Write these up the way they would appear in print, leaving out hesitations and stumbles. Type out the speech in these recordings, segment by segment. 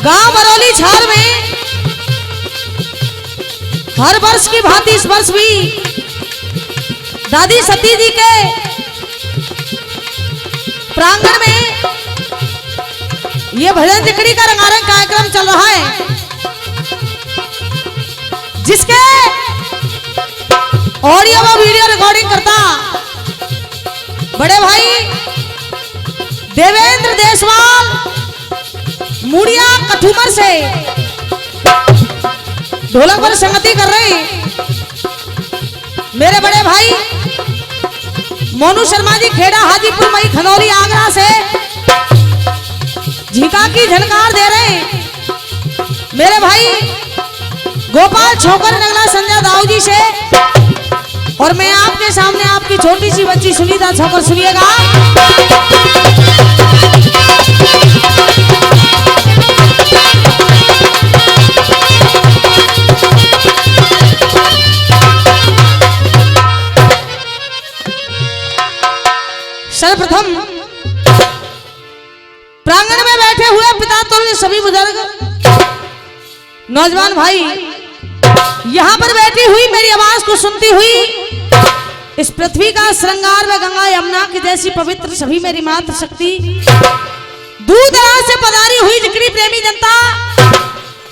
गांव बरौली छार में हर वर्ष की भांति इस वर्ष भी दादी सती जी के प्रांगण में ये भजन जिकड़ी का रंगारंग कार्यक्रम चल रहा है, जिसके ऑडियो व वीडियो रिकॉर्डिंग करता बड़े भाई देवेंद्र देशवाल मुड़िया कठुमर से ढोलक पर संगति कर रहे मेरे बड़े भाई मोनू शर्मा जी खेड़ा हाजीपुर मई खनौली आगरा से झिका की झनकार दे रहे मेरे भाई गोपाल छोकर नगला संजय दाऊ जी से। और मैं आपके सामने आपकी छोटी सी बच्ची सुनीता छोकर, सुनिएगा। सर्वप्रथम प्रांगण में बैठे हुए पिता तुल्य सभी बुजुर्ग नौजवान भाई, यहां पर बैठी हुई मेरी आवाज को सुनती हुई इस पृथ्वी का श्रृंगार व गंगा यमुना की जैसी पवित्र सभी मेरी मातृ शक्ति, दूर दराज से पधारी हुई जिकड़ी प्रेमी जनता,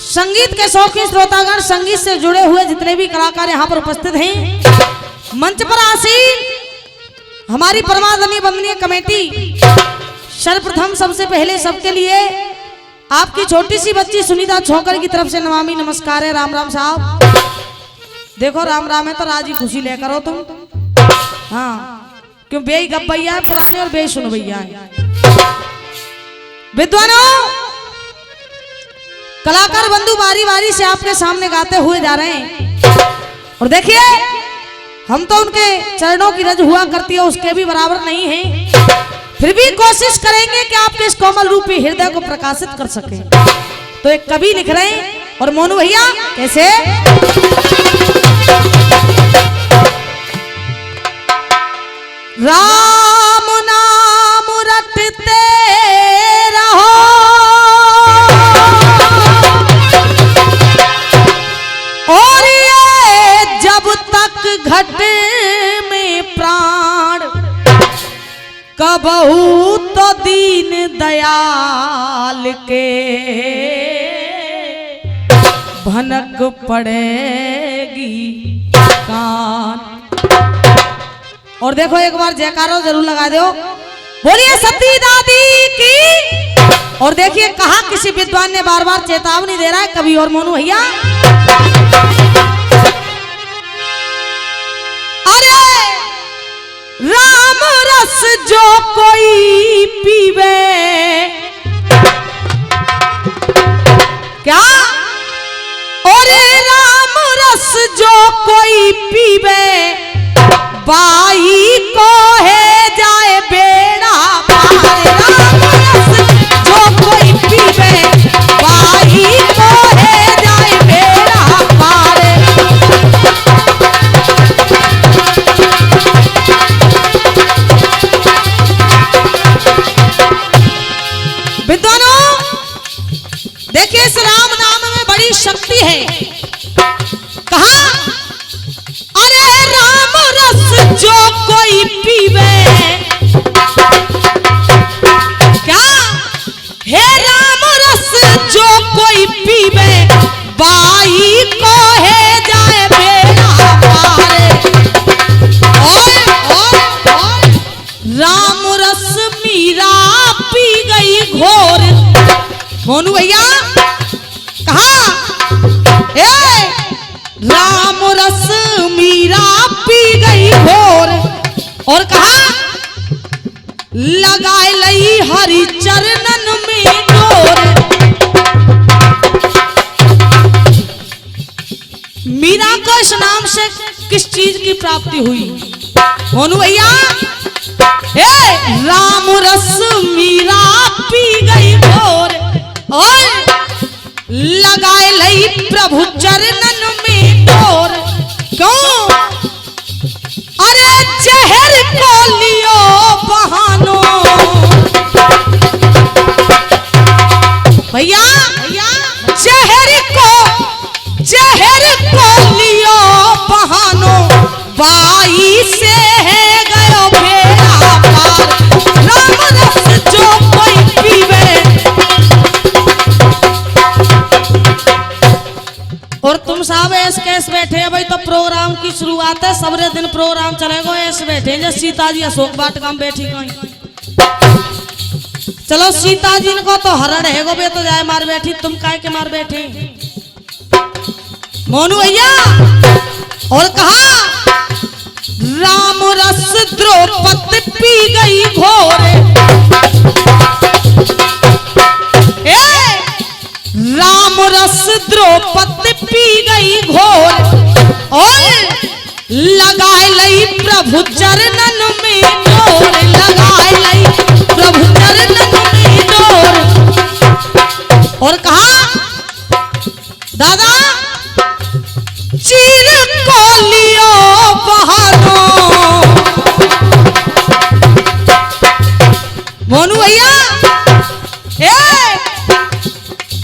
संगीत के शौकीन श्रोतागण, संगीत से जुड़े हुए जितने भी कलाकार यहां पर उपस्थित हैं, मंच पर आसीन हमारी परमादरणीय वंदनीय कमेटी, सर्वप्रथम सबसे पहले सबके लिए आपकी छोटी सी बच्ची सुनीता छोकर की तरफ से नमामि नमस्कार है। राम राम साहब, देखो राम राम है तो राजी खुशी ले करो तुम, हाँ क्यों बेई गप भैया है पुराने और बेई सुन भैया है। विद्वानों कलाकार बंधु बारी बारी से आपके सामने गाते हुए जा रहे हैं, और देखिए हम तो उनके चरणों की रज हुआ करती है उसके भी बराबर नहीं है, फिर भी कोशिश करेंगे कि आपके इस कोमल रूपी हृदय को प्रकाशित कर सके। तो एक कवि लिख रहे हैं, और मोनू भैया कैसे राम नाम रटते रहो और ये जब तक घट में प्राण कबहू तो दीन दयाल के भनक पड़ेगी कान। और देखो एक बार जयकारा जरूर लगा दो, बोलिए सती दादी की। और देखिए कहा किसी विद्वान ने बार बार चेतावनी दे रहा है कवि और मोनू भैया, अरे राम रस जो कोई पीवे, क्या और राम रस जो कोई पीवे बाई को है जाए बेड़ा पार। राम रस जो कोई पीवे बाई को है जाए बेड़ा पार। विद्वानों देखिए इस राम नाम में बड़ी शक्ति है। कहा अरे राम रस जो कोई पीवे, क्या हे राम रस जो कोई पीवे बाई को है जाए बेड़ा पार। और राम रस मीरा पी गई घोर। मोनू भैया कहा राम रस मीरा पी गई घोर, और कहा लगाए लई हरि चरणन में डोर। मीरा को इस नाम से किस चीज की प्राप्ति हुई मोनू भैया? राम रस मीरा पी गई लई प्रभु चरणन में डोर। क्यों? अरे जहर को लियो बहानो। भैया जहर को लियो बहानो। बाई से है गयो बेड़ा पार। राम रस जो कोई पीवे। और तुम साहब ऐस कैस बैठे हैं भाई, तो प्रोग्राम की शुरुआत है, सबरे दिन प्रोग्राम चलेगा ऐसे बैठे जैसे सीता जी अशोक वाटिका में बैठी कहीं। चलो सीता जी को तो हरण है गो बे, तो जाए मार बैठी, तुम काय के मार बैठे मोनू भैया। और कहा राम रस द्रौपदी पी गई घोर। राम रस द्रौपदी पी गई घोर। और लगाए लई प्रभु चरणन में डोर। लगाए लई प्रभु चरणन में डोर। और कहा दादा चीर को लियो बहानो। मोनू भैया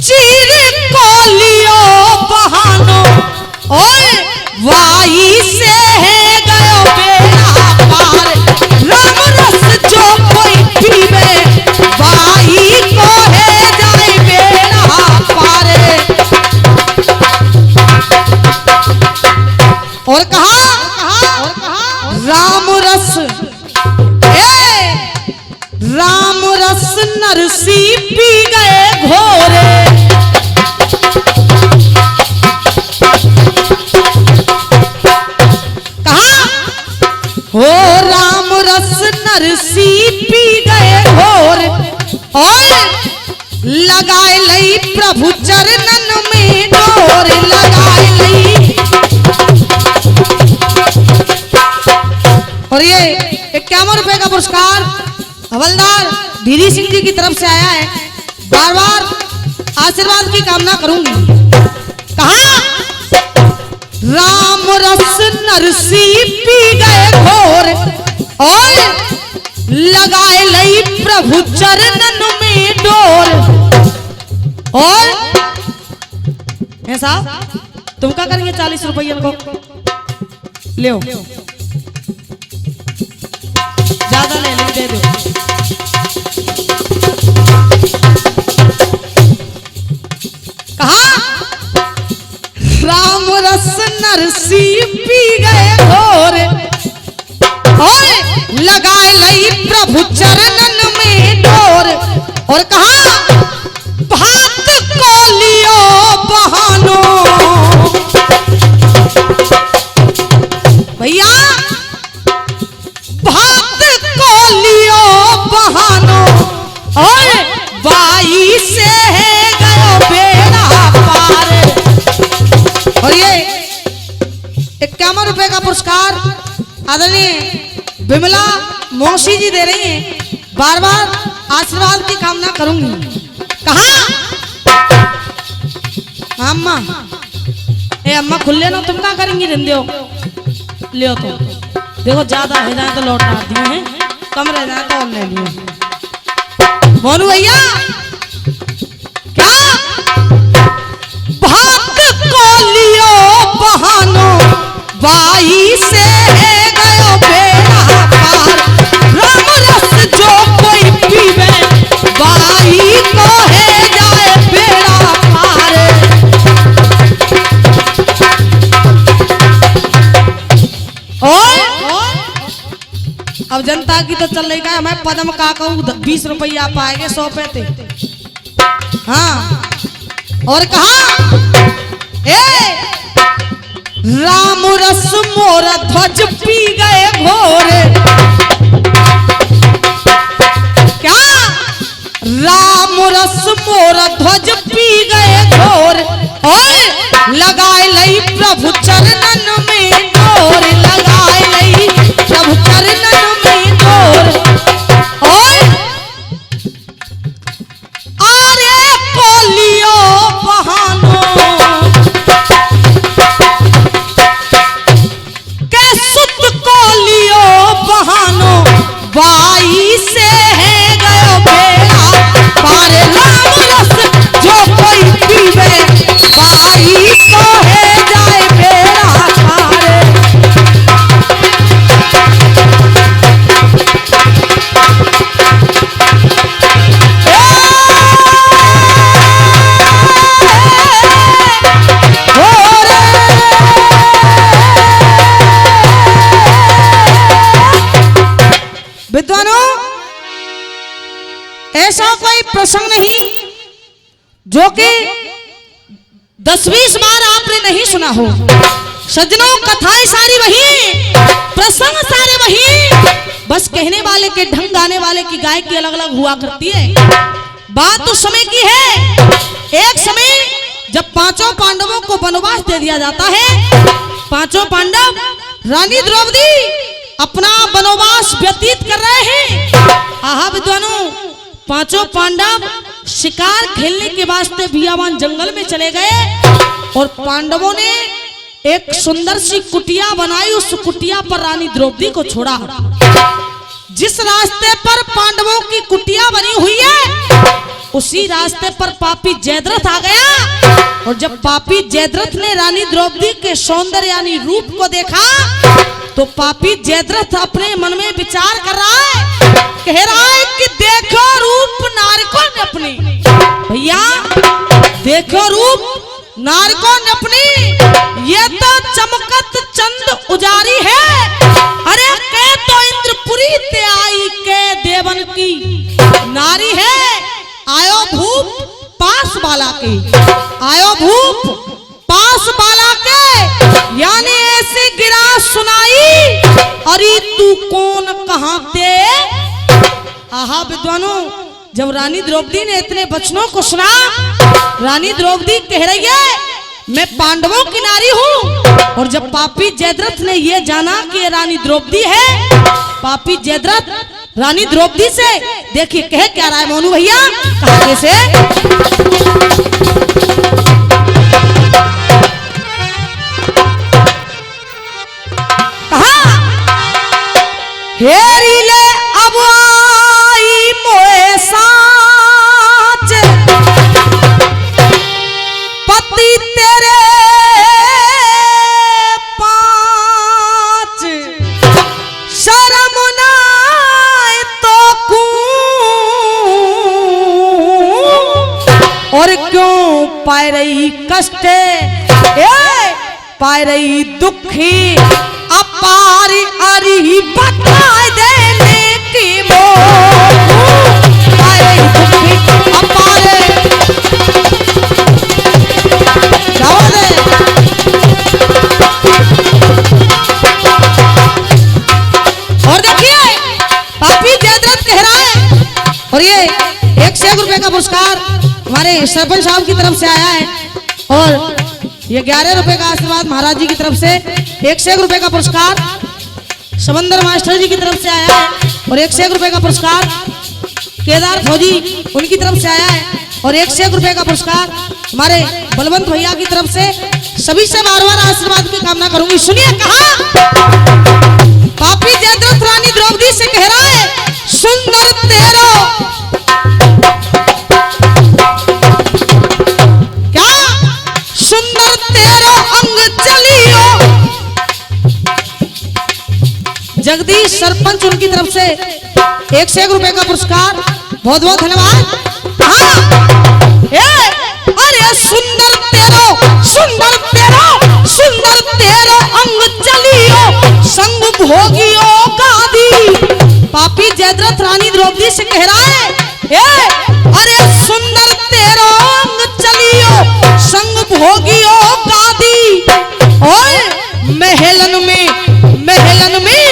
चीर को लियो बहानो। और वाई से है गयो बेड़ा पार। राम रस जो कोई पीवे। वाई को है जाए बेड़ा पार। और कहा राम रस राम रस नरसी पी गए घोरे। कहा हो राम रस नरसी पी गए घोर। और लगाए लई प्रभु चरणन में डोर। लगाए लई। और ये 51 रुपए का पुरस्कार हवलदार धीरी सिंह जी की तरफ से आया है। बार बार आशीर्वाद की कामना करूंगी। कहा राम रस नरसी पी गए घोर। और लगाए लई प्रभु चरणन में डोर। और ऐसा तुम क्या करेंगे 40 रुपये को ले ज्यादा ले दे दो। कहा राम रस नरसी पी गए घोर। और लगाए लई प्रभु चरणन में डोर। और कहा भात को लियो बहानो। भैया भात को लियो बहानो। और बाई से है गयो बेड़ा पार। और ये 51 रुपए का पुरस्कार आदरणीय विमला मौसी जी दे रही हैं। बार बार आशीर्वाद की कामना करूंगी। कहा अम्मा अम्मा खुले ना, तुम क्या करेंगी रिंदे हो लियो। तो देखो ज्यादा है जाए तो लौटा दिए हैं, कम रह जाए तो और ले लियो। मोनू भैया क्या भात को लियो बहानो। बाई से है गयो बेड़ा पार। राम रस जो कोई पीवे। बाई को है जाए बेड़ा पार। अब जनता की तो चल रही है, मैं पदम का कहूँ 20 रुपया पाएंगे 100 पैसे। हाँ और कहा राम रस मोर ध्वज पी गए घोरे। क्या राम रस मोर ध्वज पी गए घोर। और लगाए लई प्रभु चरणन में डोर। लगाए लई प्रभु चरणन में डोर। और आरे को लियो बहानो। प्रसंग नहीं जो कि 10-20 बार आपने नहीं सुना हो। सज्जनों, कथाएं सारी वही, प्रसंग सारे वही, बस कहने वाले के ढंग, गाने वाले की गाय की अलग अलग हुआ करती है। बात तो समय की है। एक समय जब 5 पांडवों को वनवास दे दिया जाता है, 5 पांडव रानी द्रौपदी अपना वनवास व्यतीत कर रहे हैं। आहा विद्वानों, 5 पांडव शिकार खेलने के वास्ते बियावान जंगल में चले गए और पांडवों ने एक सुंदर सी कुटिया बनाई। उस कुटिया पर रानी द्रौपदी को छोड़ा। जिस रास्ते पर पांडवों की कुटिया बनी हुई है, उसी रास्ते पर पापी जयद्रथ आ गया। और जब पापी जयद्रथ ने रानी द्रौपदी के सौंदर्य यानी रूप को देखा, तो पापी जयद्रथ अपने मन में विचार कर रहा है, कह रहा है कि देखो रूप नारकों ने अपनी, भैया देखो रूप नारकों ने अपनी, ये तो चमकत चंद उजारी है। अरे के तो इंद्रपुरी ते आई के देवन की नारी है। आयो भूप पास बाला के, आयो भूप पास बाला के, यानी ऐसे गिरा सुनाई, अरे तू कौन कहां ते। आहा विद्वानों, जब रानी द्रौपदी ने इतने वचनों को सुना, रानी द्रौपदी कह रही है मैं पांडवों की नारी हूं। और जब पापी जयद्रथ ने यह जाना कि ये रानी द्रौपदी है, पापी जयद्रथ रानी द्रौपदी से देखिए कह क्या रहा है मोनू भैया, कहा कैसे, कहा हेरी ले अब आई मोए साच, पति तेरे 5 शर्म नाय तो कू, और क्यों पाए रही कष्ट, पाए रही दुखी अपार, अरी बताए देने की मोह, पाए रही दुखी अपार। और देखिए पापी जयद्रथ कह रहा है, और ये 101 रुपए का पुरस्कार हमारे सरपंच साहब की तरफ से आया है, और ये 11 रुपए का आशीर्वाद महाराज जी की तरफ से, 101 रुपए का पुरस्कार समंदर मास्टर जी की तरफ से आया है, और 101 रुपए का पुरस्कार केदार फौजी उनकी तरफ से आया है, और 101 रुपए का पुरस्कार हमारे बलवंत भैया की तरफ से। सभी से बार बार आशीर्वाद की कामना करूंगी। सुनिए कहा, पापी जयद्रथ रानी द्रौपदी से कह रहा है, सुंदर तेरो क्या, सुंदर तेरो अंग चलियो। जगदीश सरपंच उनकी तरफ से 101 रुपए का पुरस्कार, बहुत बहुत धन्यवाद। अरे सुंदर तेरो, सुंदर तेरो, सुंदर तेरो अंग चलियो, संग भोगियो गादी। पापी जयद्रथ रानी द्रौपदी से कह रहा है, अरे सुंदर तेरो अंग चलियो, संग भोगियो गादी। और महलन में, महलन में,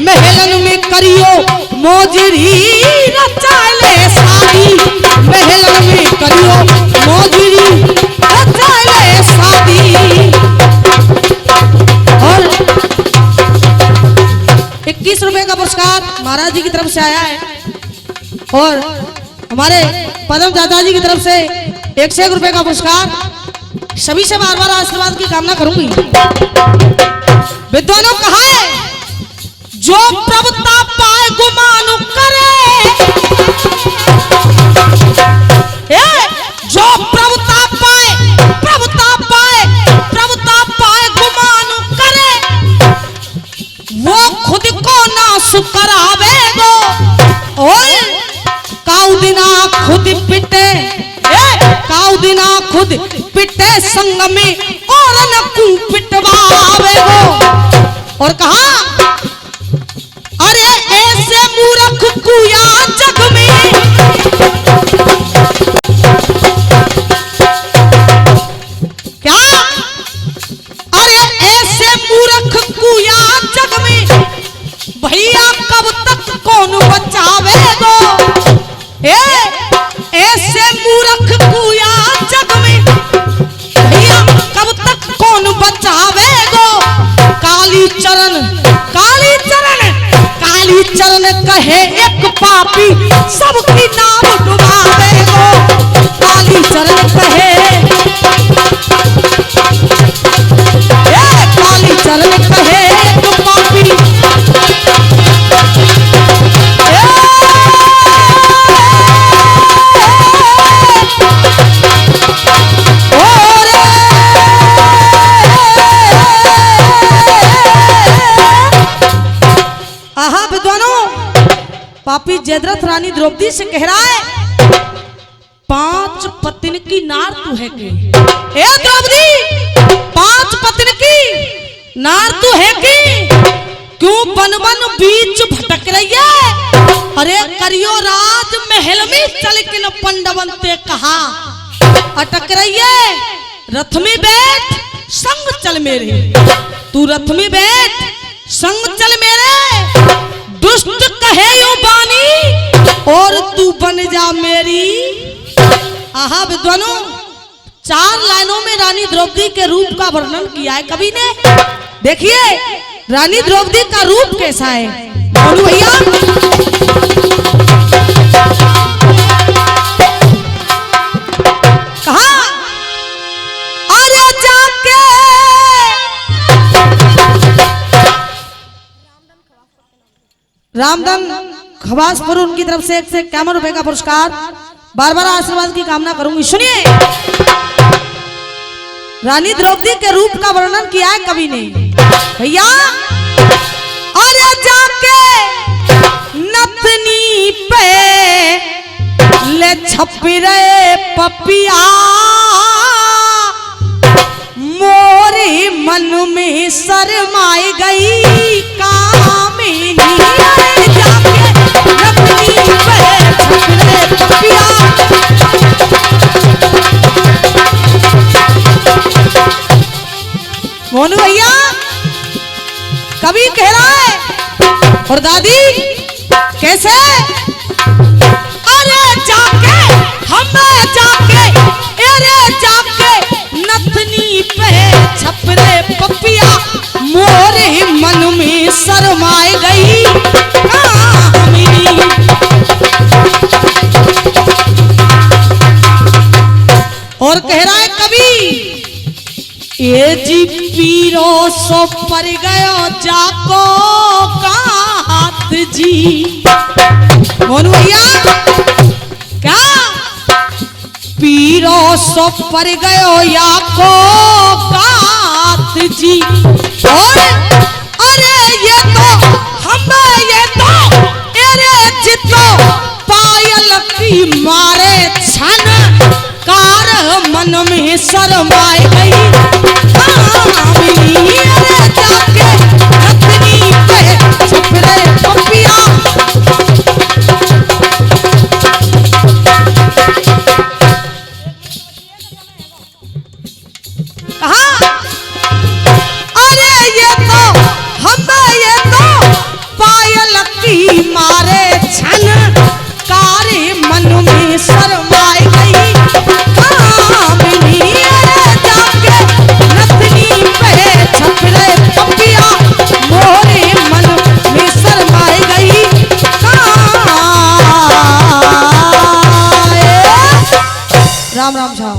महलन में करियो मोजरी रचाले शादी, महलन में करियो मोजरी रचाले शादी। और 21 रुपए का पुरस्कार महाराज जी की तरफ से आया है, और हमारे पदम दादा जी की तरफ से 101 रुपए का पुरस्कार। सभी से बार बार आशीर्वाद की कामना करूंगी। विद्वानों कहा है, जो प्रभुता पाए गुमानु करे, जो प्रभुता पाए, प्रभुता पाए, प्रभुता पाए गुमानु करे, वो खुद को नाश करावेगो। ओए काउ दिना खुद पिटे, काउ दिना खुद पिटे संग में, और न कु पिटवावेगो। और कहा, अरे ऐसे मूर्ख कुया जग में, मूर्ख कुया जग में भैया कब तक कौन बचावे गो। काली चरण कहे एक पापी सबकी नाव डुबावे गो। काली चरण कहे काली चरण कहे एक पापी पापी जयद्रथ रानी द्रौपदी से कह रहा है 5 पत्नी की नार तू है के। ए द्रौपदी 5 पत्नी की नार तू है के, क्यों बन बन बीच भटक रही है। अरे करियो राज महल में चल के न पंडवंते कहा अटक रही है। रथ में बैठ संग चल मेरे, तू रथ में बैठ संग चल मेरे। दुष्ट कहे यो बानी और तू बन जा मेरी। आहा विद्वानों, 4 लाइनों में रानी द्रौपदी के रूप का वर्णन किया है कवि ने। देखिए रानी द्रौपदी का रूप कैसा है। बोलू भैया कहा अरे जाके रामधन खवासपुर उनकी तरफ से 1 से 51 रुपए का पुरस्कार, बार बार आशीर्वाद की कामना करूंगी। सुनिए रानी द्रौपदी के रूप का वर्णन किया है कवि ने। भैया अरे जाके नथनी पे ले छपरे पपिया मोरे मन में शरमाई गई कामिनी। मोनू भैया कवि कह रहा है और दादी कैसे। अरे जाके हमें जाके नथनी पे छपरे पपिया मोरे मन में शरमाए गई कामिनी। और कह रहा है कवि ये जी पीरो सो पर गयो जाको का हाथ जी। मोनू भैया क्या पीरो सो पर गयो याको का हाथ जी। और अरे ये तो अरे जितो पायल की मारे छन कार मन में शरमाए गई कामिनी। अरे जाके नथनी पे छपरे पपिया कहा अरे ये तो पायल की मारे छन कारे मन में शरमाए गई कामिनी। अरे जाके नथनी पे छपरे पपिया मोरे मन में शरमाए गई राम राम साहब।